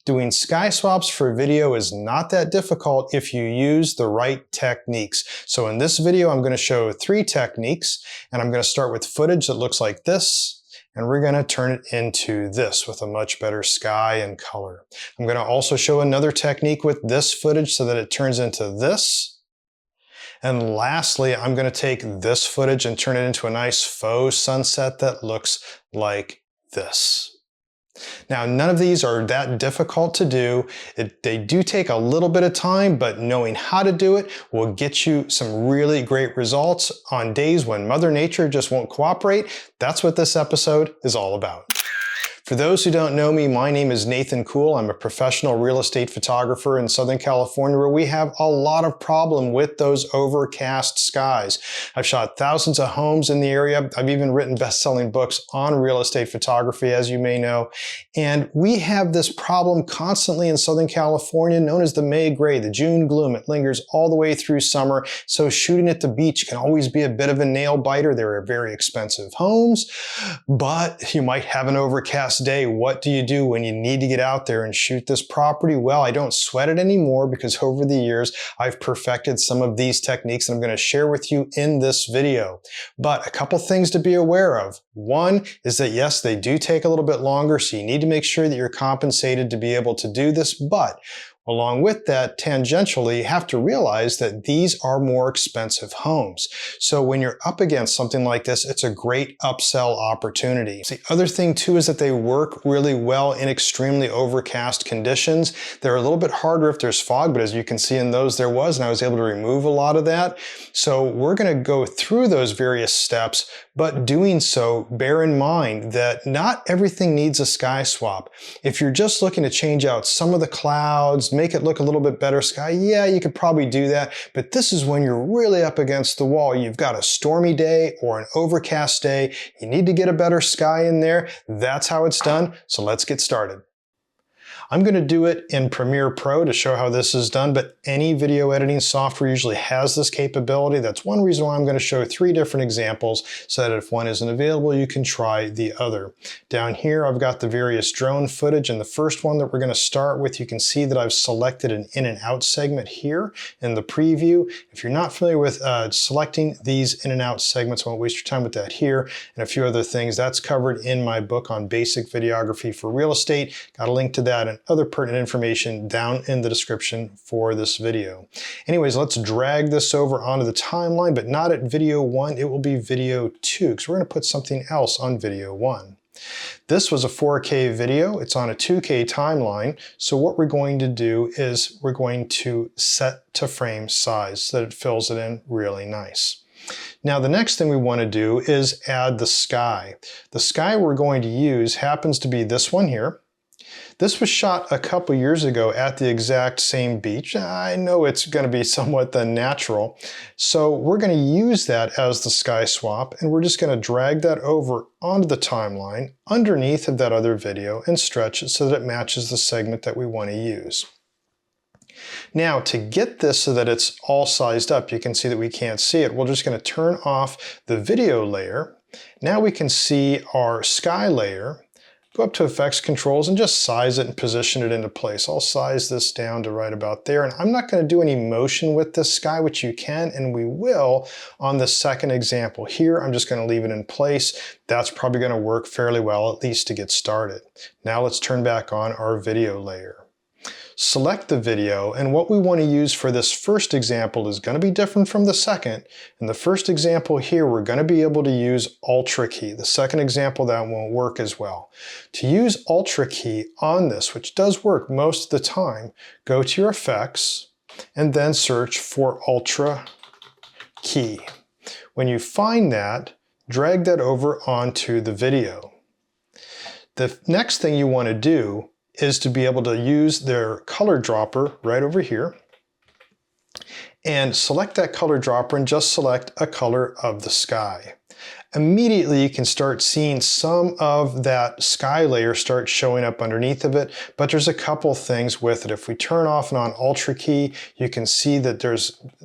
Doing sky swaps for video is not that difficult if you use the right techniques. So in this video, I'm going to show 3 techniques, and I'm going to start with footage that looks like this, and we're going to turn it into this with a much better sky and color. I'm going to also show another technique with this footage so that it turns into this. And lastly, I'm going to take this footage and turn it into a nice faux sunset that looks like this. Now, none of these are that difficult to do. They do take a little bit of time, but knowing how to do it will get you some really great results on days when Mother Nature just won't cooperate. That's what this episode is all about. For those who don't know me, my name is Nathan Kuhl. I'm a professional real estate photographer in Southern California, where we have a lot of problem with those overcast skies. I've shot thousands of homes in the area. I've even written best-selling books on real estate photography, as you may know. And we have this problem constantly in Southern California known as the May gray, the June gloom. It lingers all the way through summer. So shooting at the beach can always be a bit of a nail biter. There are very expensive homes, but you might have an overcast day. What do you do when you need to get out there and shoot this property? Well, I don't sweat it anymore because over the years I've perfected some of these techniques that I'm going to share with you in this video. But a couple things to be aware of. One is that yes, they do take a little bit longer, so you need to make sure that you're compensated to be able to do this, but along with that, tangentially, you have to realize that these are more expensive homes. So when you're up against something like this, it's a great upsell opportunity. The other thing too is that they work really well in extremely overcast conditions. They're a little bit harder if there's fog, but as you can see in those there was, and I was able to remove a lot of that. So we're going to go through those various steps, but doing so, bear in mind that not everything needs a sky swap. If you're just looking to change out some of the clouds, make it look a little bit better sky, yeah, you could probably do that. But this is when you're really up against the wall. You've got a stormy day or an overcast day. You need to get a better sky in there. That's how it's done. So let's get started. I'm going to do it in Premiere Pro to show how this is done, but any video editing software usually has this capability. That's one reason why I'm going to show 3 different examples so that if one isn't available, you can try the other. Down here, I've got the various drone footage, and the first one that we're going to start with, you can see that I've selected an in and out segment here in the preview. If you're not familiar with selecting these in and out segments, I won't waste your time with that here, and a few other things. That's covered in my book on basic videography for real estate. Got a link to that and other pertinent information down in the description for this video. Anyways, let's drag this over onto the timeline, but not at video 1, it will be video 2, because we're going to put something else on video 1. This was a 4K video, it's on a 2K timeline, so what we're going to do is we're going to set to frame size so that it fills it in really nice. Now the next thing we want to do is add the sky. The sky we're going to use happens to be this one here. This was shot a couple years ago at the exact same beach. I know it's going to be somewhat unnatural, so we're going to use that as the sky swap, and we're just going to drag that over onto the timeline underneath of that other video and stretch it so that it matches the segment that we want to use. Now, to get this so that it's all sized up, you can see that we can't see it. We're just going to turn off the video layer. Now we can see our sky layer. Go up to Effects Controls and just size it and position it into place. I'll size this down to right about there, and I'm not going to do any motion with this sky, which you can and we will on the second example. Here, I'm just going to leave it in place. That's probably going to work fairly well, at least to get started. Now let's turn back on our video layer. Select the video, and what we want to use for this first example is going to be different from the second. In the first example here, we're going to be able to use Ultra key. The second example, that won't work as well. To use Ultra key on this, which does work most of the time, go to your effects and then search for Ultra key. When you find that, drag that over onto the video. The next thing you want to do is to be able to use their color dropper right over here and select that color dropper and just select a color of the sky. Immediately you can start seeing some of that sky layer start showing up underneath of it, but there's a couple things with it. If we turn off and on Ultra key, you can see that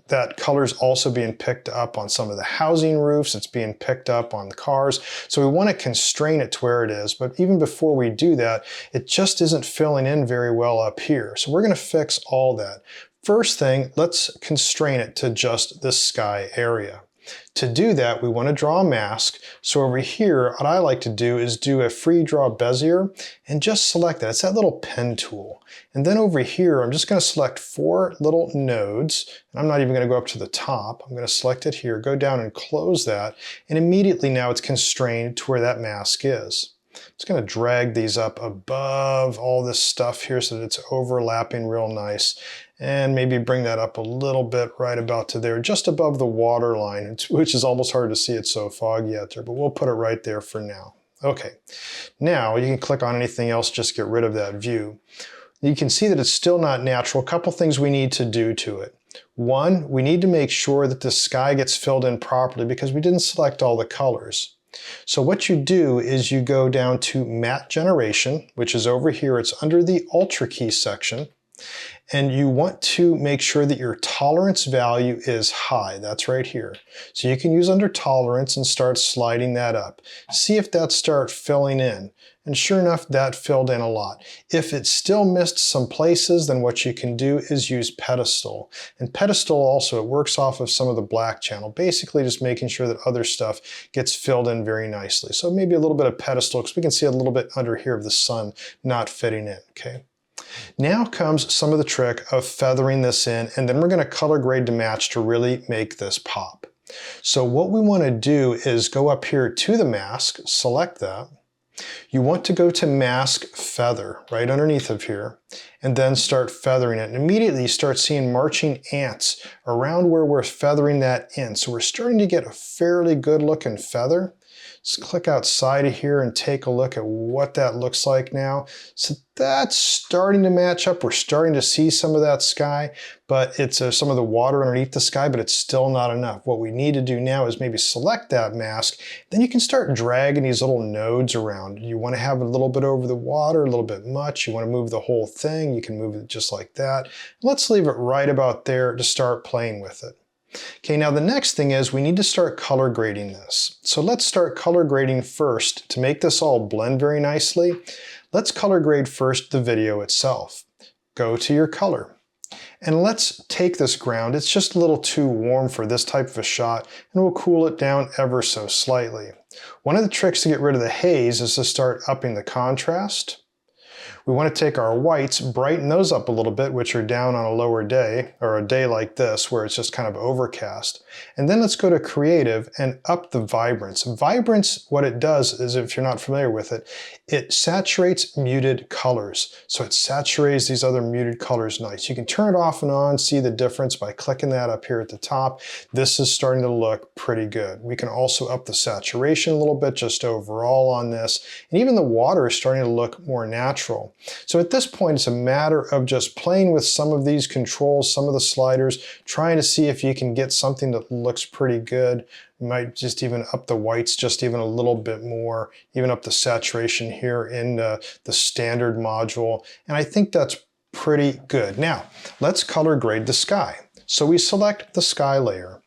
that color's also being picked up on some of the housing roofs, it's being picked up on the cars, so we want to constrain it to where it is, but even before we do that, it just isn't filling in very well up here. So we're going to fix all that. First thing, let's constrain it to just this sky area. To do that, we want to draw a mask. So over here, what I like to do is do a free draw Bezier and just select that. It's that little pen tool. And then over here, I'm just going to select 4 little nodes. And I'm not even going to go up to the top. I'm going to select it here, go down and close that. And immediately now it's constrained to where that mask is. I'm just going to drag these up above all this stuff here so that it's overlapping real nice. And maybe bring that up a little bit right about to there, just above the water line, which is almost hard to see, it's so foggy out there, but we'll put it right there for now. Okay, now you can click on anything else, just get rid of that view. You can see that it's still not natural. A couple things we need to do to it. One, we need to make sure that the sky gets filled in properly because we didn't select all the colors. So what you do is you go down to Matte Generation, which is over here. It's under the Ultra key section. And you want to make sure that your tolerance value is high. That's right here. So you can use under tolerance and start sliding that up. See if that starts filling in. And sure enough, that filled in a lot. If it still missed some places, then what you can do is use pedestal. And pedestal also, it works off of some of the black channel, basically just making sure that other stuff gets filled in very nicely. So maybe a little bit of pedestal, because we can see a little bit under here of the sun not fitting in, okay? Now comes some of the trick of feathering this in, and then we're going to color grade to match to really make this pop. So what we want to do is go up here to the mask, select that. You want to go to Mask Feather right underneath of here, and then start feathering it. And immediately you start seeing marching ants around where we're feathering that in. So we're starting to get a fairly good looking feather. Let's click outside of here and take a look at what that looks like now. So that's starting to match up. We're starting to see some of that sky, but it's some of the water underneath the sky, but it's still not enough. What we need to do now is maybe select that mask. Then you can start dragging these little nodes around. You want to have a little bit over the water, a little bit much. You want to move the whole thing. You can move it just like that. Let's leave it right about there to start playing with it. Okay, now the next thing is we need to start color grading this. So let's start color grading first to make this all blend very nicely. Let's color grade first the video itself. Go to your color. And let's take this ground. It's just a little too warm for this type of a shot, and we'll cool it down ever so slightly. One of the tricks to get rid of the haze is to start upping the contrast. We want to take our whites, brighten those up a little bit, which are down on a lower day, or a day like this, where it's just kind of overcast. And then let's go to Creative and up the vibrance. Vibrance, what it does is, if you're not familiar with it, it saturates muted colors. So it saturates these other muted colors nice. You can turn it off and on, see the difference by clicking that up here at the top. This is starting to look pretty good. We can also up the saturation a little bit just overall on this. And even the water is starting to look more natural. So at this point, it's a matter of just playing with some of these controls, some of the sliders, trying to see if you can get something that looks pretty good. You might just even up the whites just even a little bit more, even up the saturation here in the standard module. And I think that's pretty good. Now, let's color grade the sky. So we select the sky layer.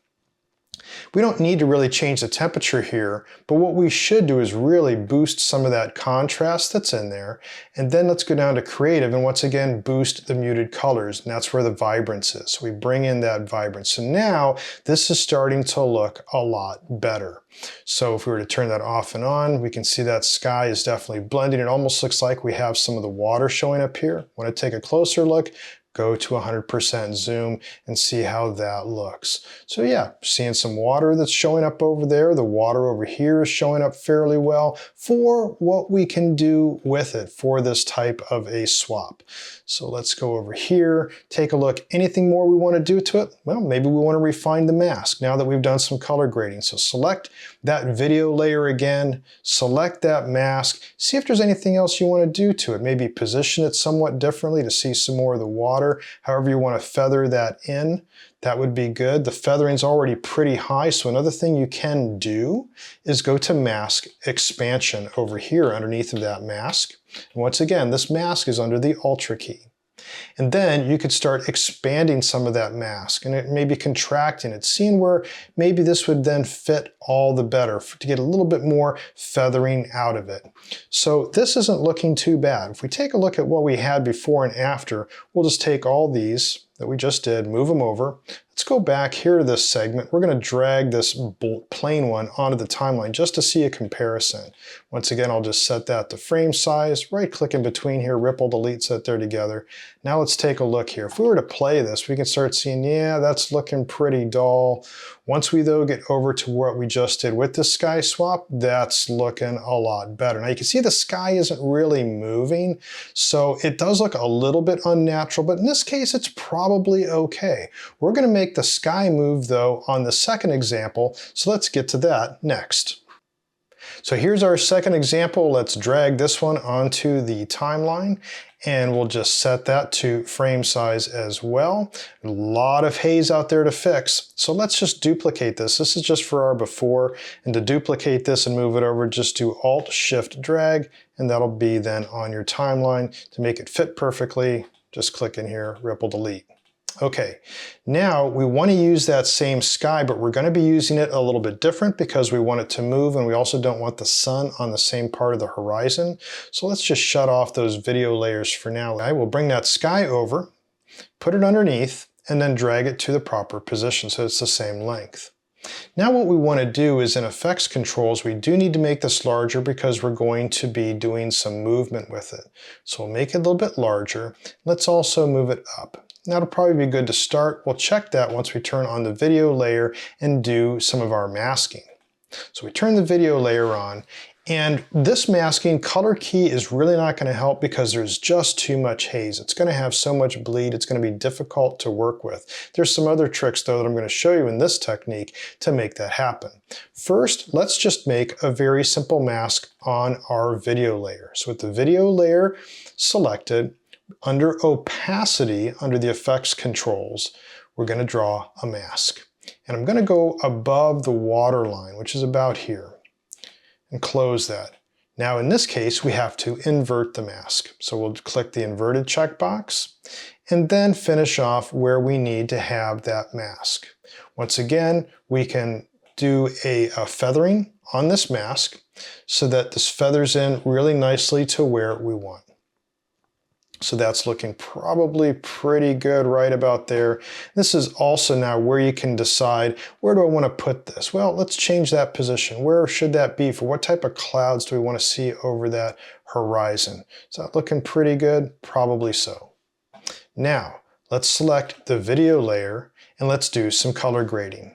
We don't need to really change the temperature here, but what we should do is really boost some of that contrast that's in there. And then let's go down to Creative and once again boost the muted colors, and that's where the vibrance is. So we bring in that vibrance. So now this is starting to look a lot better. So if we were to turn that off and on, we can see that sky is definitely blending. It almost looks like we have some of the water showing up here. Want to take a closer look? Go to 100% zoom and see how that looks. So yeah, seeing some water that's showing up over there. The water over here is showing up fairly well for what we can do with it for this type of a swap. So let's go over here, take a look. Anything more we want to do to it? Well, maybe we want to refine the mask now that we've done some color grading. So select that video layer again, select that mask, see if there's anything else you want to do to it. Maybe position it somewhat differently to see some more of the water. water. However you want to feather that in, that would be good. The feathering's already pretty high, so another thing you can do is go to mask expansion over here underneath of that mask. And once again, this mask is under the Ultra key. And then you could start expanding some of that mask, and it may be contracting it, seeing where maybe this would then fit all the better to get a little bit more feathering out of it. So this isn't looking too bad. If we take a look at what we had before and after, we'll just take all these that we just did, move them over. Let's go back here to this segment. We're going to drag this plain one onto the timeline just to see a comparison. Once again, I'll just set that to frame size, right click in between here, ripple, delete, set there together. Now let's take a look here. If we were to play this, we can start seeing, yeah, that's looking pretty dull. Once we though get over to what we just did with the sky swap, that's looking a lot better. Now you can see the sky isn't really moving, so it does look a little bit unnatural, but in this case, it's probably okay. We're going to make the sky move though on the second example, so let's get to that next. So here's our second example. Let's drag this one onto the timeline, and we'll just set that to frame size as well. A lot of haze out there to fix, so let's just duplicate this. This is just for our before, and to duplicate this and move it over, just do Alt-Shift-Drag, and that'll be then on your timeline. To make it fit perfectly, just click in here, ripple, delete. Okay, now we want to use that same sky, but we're going to be using it a little bit different because we want it to move, and we also don't want the sun on the same part of the horizon. So let's just shut off those video layers for now. I will bring that sky over, put it underneath, and then drag it to the proper position so it's the same length. Now what we want to do is in effects controls, we do need to make this larger because we're going to be doing some movement with it. So we'll make it a little bit larger. Let's also move it up. That'll probably be good to start. We'll check that once we turn on the video layer and do some of our masking. So we turn the video layer on, and this masking color key is really not going to help because there's just too much haze. It's going to have so much bleed, it's going to be difficult to work with. There's some other tricks though that I'm going to show you in this technique to make that happen. First, let's just make a very simple mask on our video layer. So with the video layer selected, under opacity, under the effects controls, we're going to draw a mask. And I'm going to go above the water line, which is about here, and close that. Now in this case, we have to invert the mask. So we'll click the inverted checkbox and then finish off where we need to have that mask. Once again, we can do a feathering on this mask so that this feathers in really nicely to where we want. So that's looking probably pretty good right about there. This is also now where you can decide, where do I want to put this? Well, let's change that position. Where should that be? For what type of clouds do we want to see over that horizon? Is that looking pretty good? Probably so. Now, let's select the video layer and let's do some color grading.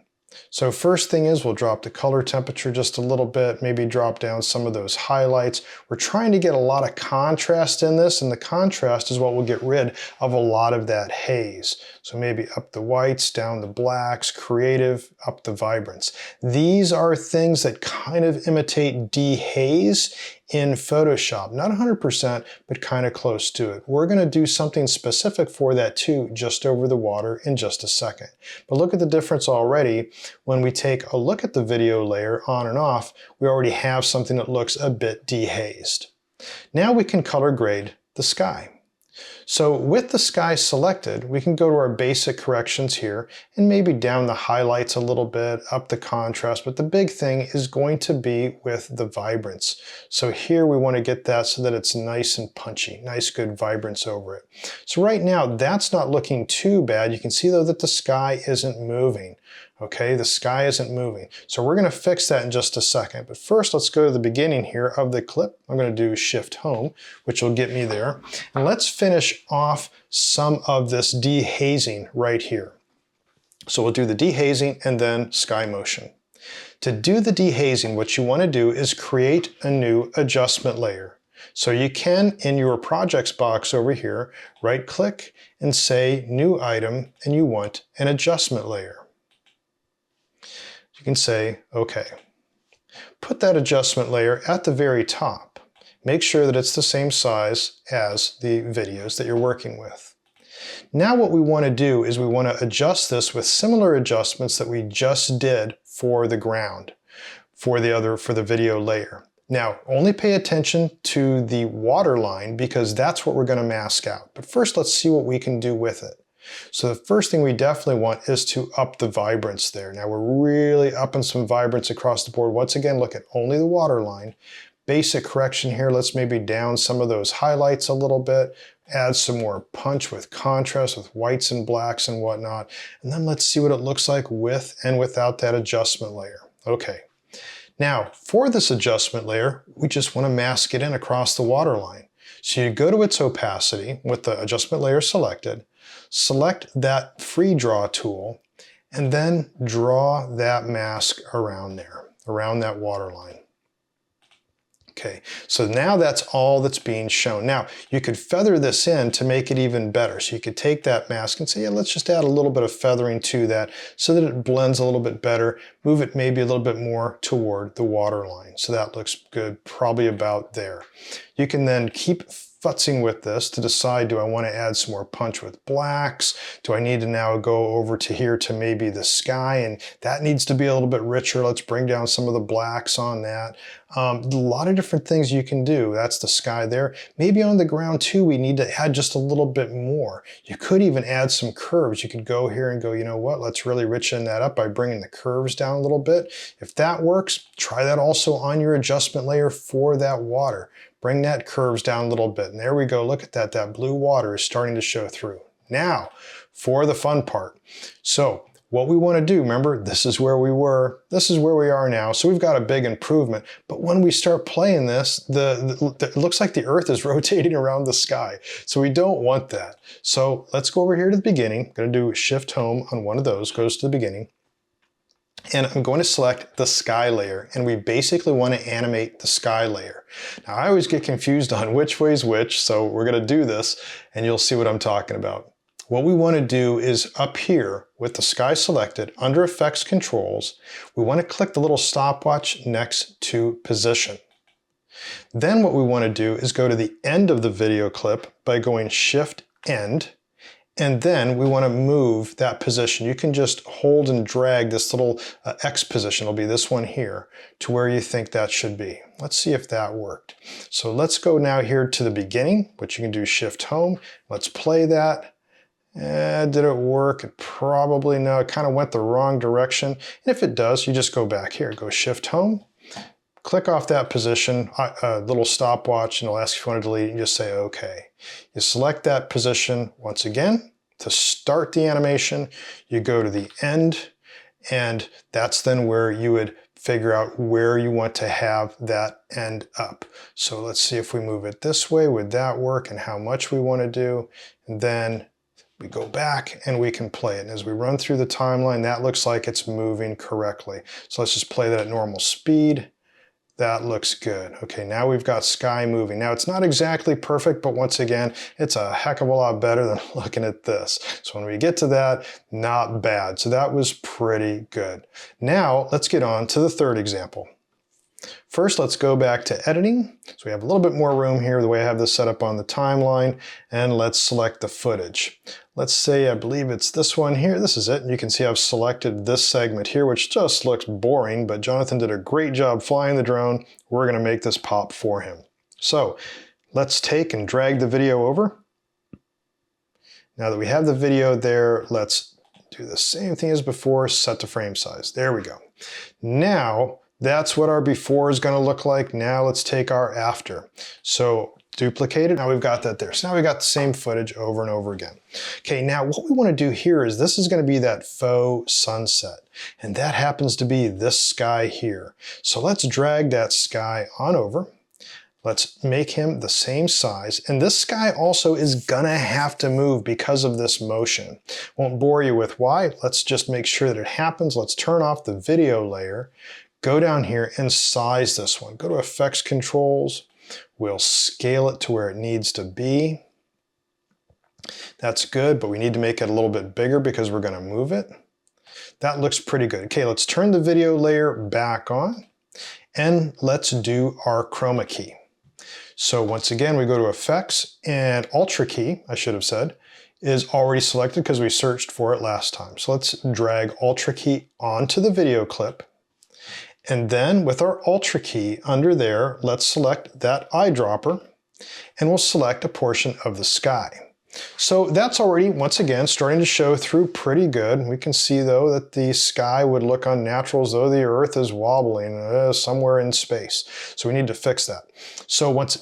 So first thing is we'll drop the color temperature just a little bit, maybe drop down some of those highlights. We're trying to get a lot of contrast in this, and the contrast is what will get rid of a lot of that haze. So maybe up the whites, down the blacks, creative, up the vibrance. These are things that kind of imitate dehaze in Photoshop. Not 100%, but kind of close to it. We're going to do something specific for that too, just over the water in just a second. But look at the difference already. When we take a look at the video layer on and off, we already have something that looks a bit dehazed. Now we can color grade the sky. So with the sky selected, we can go to our basic corrections here and maybe down the highlights a little bit, up the contrast, but the big thing is going to be with the vibrance. So here we want to get that so that it's nice and punchy, nice good vibrance over it. So right now that's not looking too bad. You can see though that the sky isn't moving. Okay, the sky isn't moving. So we're going to fix that in just a second. But first, let's go to the beginning here of the clip. I'm going to do Shift Home, which will get me there. And let's finish off some of this dehazing right here. So we'll do the dehazing and then sky motion. To do the dehazing, what you want to do is create a new adjustment layer. So you can, in your projects box over here, right click and say New Item, and you want an adjustment layer. You can say, okay. Put that adjustment layer at the very top. Make sure that it's the same size as the videos that you're working with. Now what we want to do is we want to adjust this with similar adjustments that we just did for the ground, for the video layer. Now, only pay attention to the waterline because that's what we're going to mask out. But first, let's see what we can do with it. So the first thing we definitely want is to up the vibrance there. Now we're really upping some vibrance across the board. Once again, look at only the waterline. Basic correction here, let's maybe down some of those highlights a little bit, add some more punch with contrast, with whites and blacks and whatnot. And then let's see what it looks like with and without that adjustment layer. Okay. Now, for this adjustment layer, we just want to mask it in across the waterline. So you go to its opacity with the adjustment layer selected, select that free draw tool, and then draw that mask around there, around that waterline. Okay, so now that's all that's being shown. Now, you could feather this in to make it even better. So you could take that mask and say, yeah, let's just add a little bit of feathering to that so that it blends a little bit better. Move it maybe a little bit more toward the waterline. So that looks good, probably about there. You can then keep futzing with this to decide, do I want to add some more punch with blacks? Do I need to now go over to here to maybe the sky? And that needs to be a little bit richer. Let's bring down some of the blacks on that. A lot of different things you can do. That's the sky there. Maybe on the ground too, we need to add just a little bit more. You could even add some curves. You could go here and go, you know what, let's really richen that up by bringing the curves down a little bit. If that works, try that also on your adjustment layer for that water. Bring that curves down a little bit. And there we go. Look at that. That blue water is starting to show through. Now, for the fun part. So what we want to do, remember, this is where we were. This is where we are now. So we've got a big improvement. But when we start playing this, it looks like the Earth is rotating around the sky. So we don't want that. So let's go over here to the beginning. I'm going to do Shift Home on one of those. Goes to the beginning. And I'm going to select the sky layer, and we basically want to animate the sky layer. Now I always get confused on which way is which, so we're going to do this and you'll see what I'm talking about. What we want to do is up here with the sky selected under Effects Controls, we want to click the little stopwatch next to Position. Then what we want to do is go to the end of the video clip by going Shift End. And then we want to move that position. You can just hold and drag this little X position, it'll be this one here, to where you think that should be. Let's see if that worked. So let's go now here to the beginning, which you can do Shift Home. Let's play that. Did it work? Probably no, it kind of went the wrong direction. And if it does, you just go back here, go Shift Home, click off that position, little stopwatch, and it'll ask if you want to delete it, and just say OK. You select that position once again. To start the animation, you go to the end, and that's then where you would figure out where you want to have that end up. So let's see if we move it this way, would that work, and how much we want to do. And then we go back and we can play it. And as we run through the timeline, that looks like it's moving correctly. So let's just play that at normal speed. That looks good. Okay, now we've got sky moving. Now it's not exactly perfect, but once again, it's a heck of a lot better than looking at this. So when we get to that, not bad. So that was pretty good. Now let's get on to the third example. First, let's go back to editing. So we have a little bit more room here, the way I have this set up on the timeline, and let's select the footage. Let's say, I believe it's this one here. This is it. You can see I've selected this segment here, which just looks boring, but Jonathan did a great job flying the drone. We're going to make this pop for him. So let's take and drag the video over. Now that we have the video there, let's do the same thing as before, set to frame size. There we go. Now, that's what our before is going to look like. Now let's take our after. So duplicate it. Now we've got that there. So now we've got the same footage over and over again. Okay, now what we want to do here is this is going to be that faux sunset. And that happens to be this sky here. So let's drag that sky on over. Let's make him the same size. And this sky also is gonna have to move because of this motion. Won't bore you with why. Let's just make sure that it happens. Let's turn off the video layer. Go down here and size this one. Go to Effects Controls. We'll scale it to where it needs to be. That's good, but we need to make it a little bit bigger because we're going to move it. That looks pretty good. Okay, let's turn the video layer back on and let's do our chroma key. So once again, we go to Effects and Ultra key, I should have said, is already selected because we searched for it last time. So let's drag Alt key onto the video clip. And then with our Alt key under there, let's select that eyedropper and we'll select a portion of the sky. So that's already, once again, starting to show through pretty good. We can see though that the sky would look unnatural as though the Earth is wobbling somewhere in space. So we need to fix that.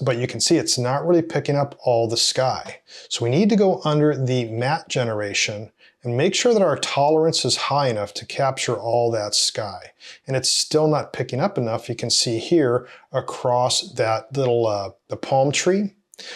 But you can see it's not really picking up all the sky. So we need to go under the matte generation and make sure that our tolerance is high enough to capture all that sky. And it's still not picking up enough. You can see here across that little, the palm tree.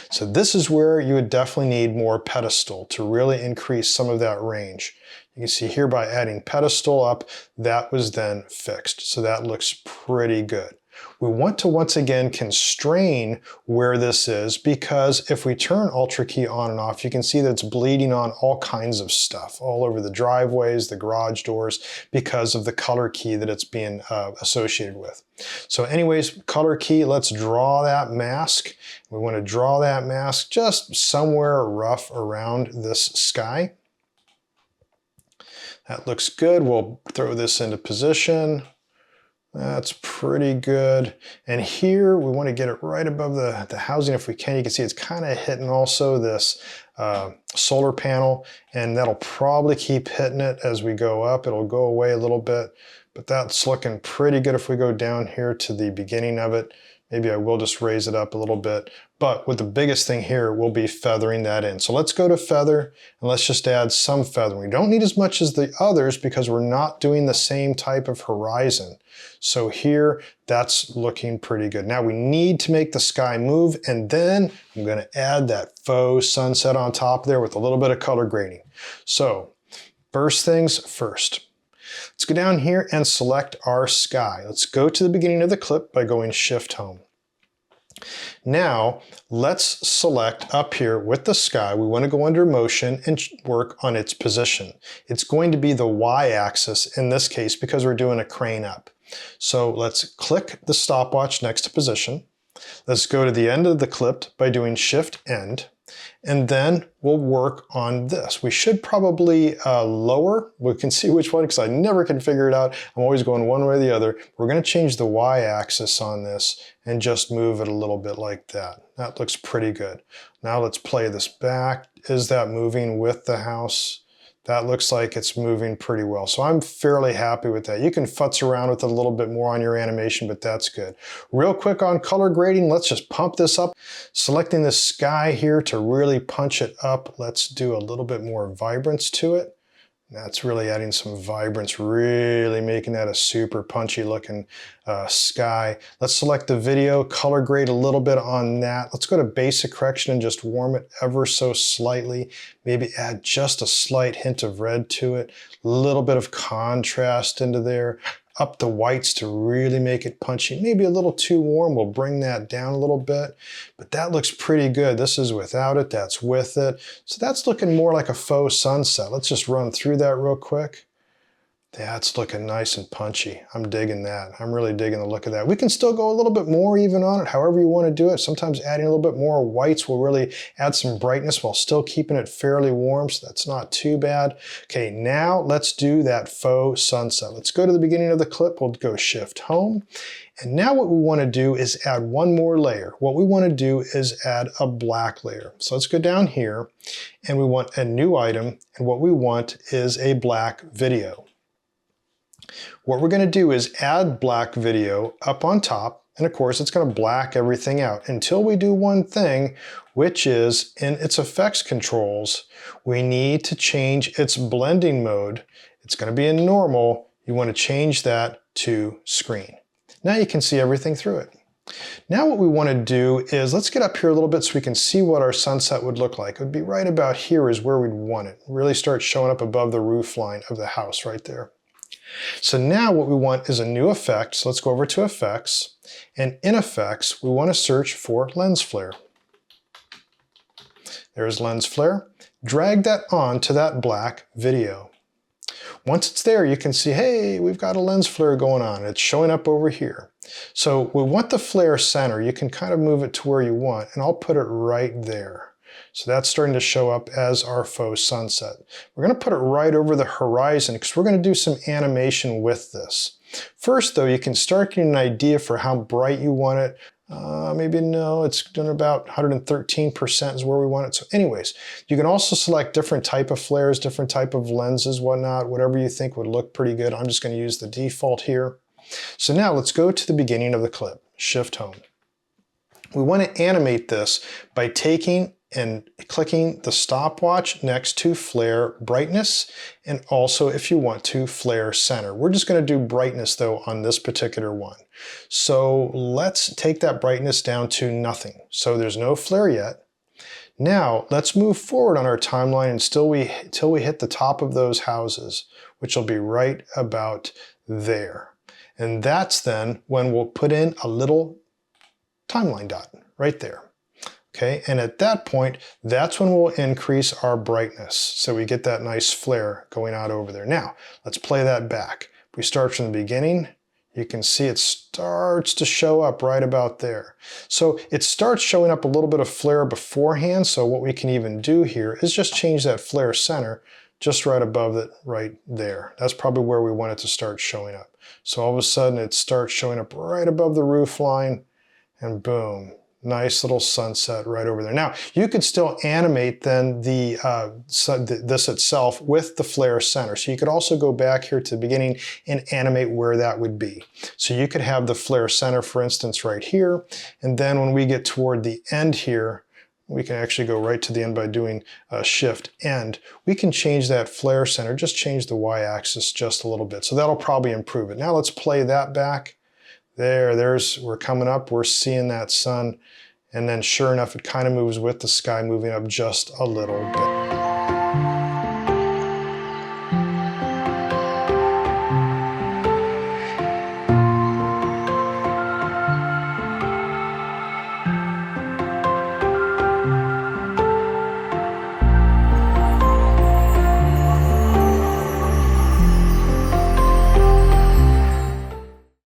So this is where you would definitely need more pedestal to really increase some of that range. You can see here by adding pedestal up, that was then fixed. So that looks pretty good. We want to once again constrain where this is because if we turn Alt key on and off, you can see that it's bleeding on all kinds of stuff, all over the driveways, the garage doors, because of the color key that it's being associated with. So anyways, color key, let's draw that mask. We want to draw that mask just somewhere rough around this sky. That looks good. We'll throw this into position. That's pretty good. And here we want to get it right above the housing if we can. You can see it's kind of hitting also this solar panel, and that'll probably keep hitting it as we go up. It'll go away a little bit, but that's looking pretty good. If we go down here to the beginning of it, maybe I will just raise it up a little bit. But with the biggest thing here will be feathering that in. So let's go to feather and let's just add some feathering. We don't need as much as the others because we're not doing the same type of horizon. So here, that's looking pretty good. Now we need to make the sky move, and then I'm going to add that faux sunset on top there with a little bit of color grading. So first things first. Let's go down here and select our sky. Let's go to the beginning of the clip by going Shift Home. Now, let's select up here with the sky. We want to go under motion and work on its position. It's going to be the Y-axis in this case because we're doing a crane up. So let's click the stopwatch next to position. Let's go to the end of the clip by doing Shift End. And then we'll work on this. We should probably lower. We can see which one because I never can figure it out. I'm always going one way or the other. We're going to change the Y-axis on this and just move it a little bit like that. That looks pretty good. Now let's play this back. Is that moving with the house? That looks like it's moving pretty well. So I'm fairly happy with that. You can futz around with it a little bit more on your animation, but that's good. Real quick on color grading, let's just pump this up. Selecting the sky here to really punch it up. Let's do a little bit more vibrance to it. That's really adding some vibrance, really making that a super punchy looking sky. Let's select the video, color grade a little bit on that. Let's go to basic correction and just warm it ever so slightly. Maybe add just a slight hint of red to it. A little bit of contrast into there. Up the whites to really make it punchy. Maybe a little too warm, we'll bring that down a little bit, but that looks pretty good. This is without it, that's with it. So that's looking more like a faux sunset. Let's just run through that real quick. That's looking nice and punchy. I'm digging that. I'm really digging the look of that. We can still go a little bit more even on it, however you want to do it. Sometimes adding a little bit more whites will really add some brightness while still keeping it fairly warm, so that's not too bad. Okay, now let's do that faux sunset. Let's go to the beginning of the clip. We'll go Shift Home. And now what we want to do is add one more layer. What we want to do is add a black layer. So let's go down here and we want a new item, and what we want is a black video. What we're going to do is add black video up on top, and of course it's going to black everything out until we do one thing, which is in its effects controls, we need to change its blending mode. It's going to be in normal. You want to change that to screen. Now you can see everything through it. Now what we want to do is, let's get up here a little bit so we can see what our sunset would look like. It would be right about here is where we'd want it. Really start showing up above the roof line of the house right there. So now what we want is a new effect. So let's go over to Effects, and in Effects, we want to search for Lens Flare. There's Lens Flare. Drag that on to that black video. Once it's there, you can see, hey, we've got a lens flare going on. It's showing up over here. So we want the flare center. You can kind of move it to where you want, and I'll put it right there. So that's starting to show up as our faux sunset. We're going to put it right over the horizon because we're going to do some animation with this. First though, you can start getting an idea for how bright you want it. Maybe no, it's done about 113% is where we want it. So anyways, you can also select different type of flares, different type of lenses, whatnot, whatever you think would look pretty good. I'm just going to use the default here. So now let's go to the beginning of the clip, Shift Home. We want to animate this by taking and clicking the stopwatch next to flare brightness, and also if you want to flare center. We're just going to do brightness though on this particular one. So let's take that brightness down to nothing. So there's no flare yet. Now let's move forward on our timeline until we hit the top of those houses, which will be right about there. And that's then when we'll put in a little timeline dot right there. Okay, and at that point, that's when we'll increase our brightness. So we get that nice flare going out over there. Now, let's play that back. If we start from the beginning, you can see it starts to show up right about there. So it starts showing up a little bit of flare beforehand. So what we can even do here is just change that flare center just right above it right there. That's probably where we want it to start showing up. So all of a sudden it starts showing up right above the roof line, and boom. Nice little sunset right over there. Now, you could still animate then this itself with the flare center. So you could also go back here to the beginning and animate where that would be. So you could have the flare center, for instance, right here. And then when we get toward the end here, we can actually go right to the end by doing Shift End. We can change that flare center, just change the Y-axis just a little bit. So that'll probably improve it. Now let's play that back. We're coming up, we're seeing that sun, and then sure enough, it kind of moves with the sky, moving up just a little bit.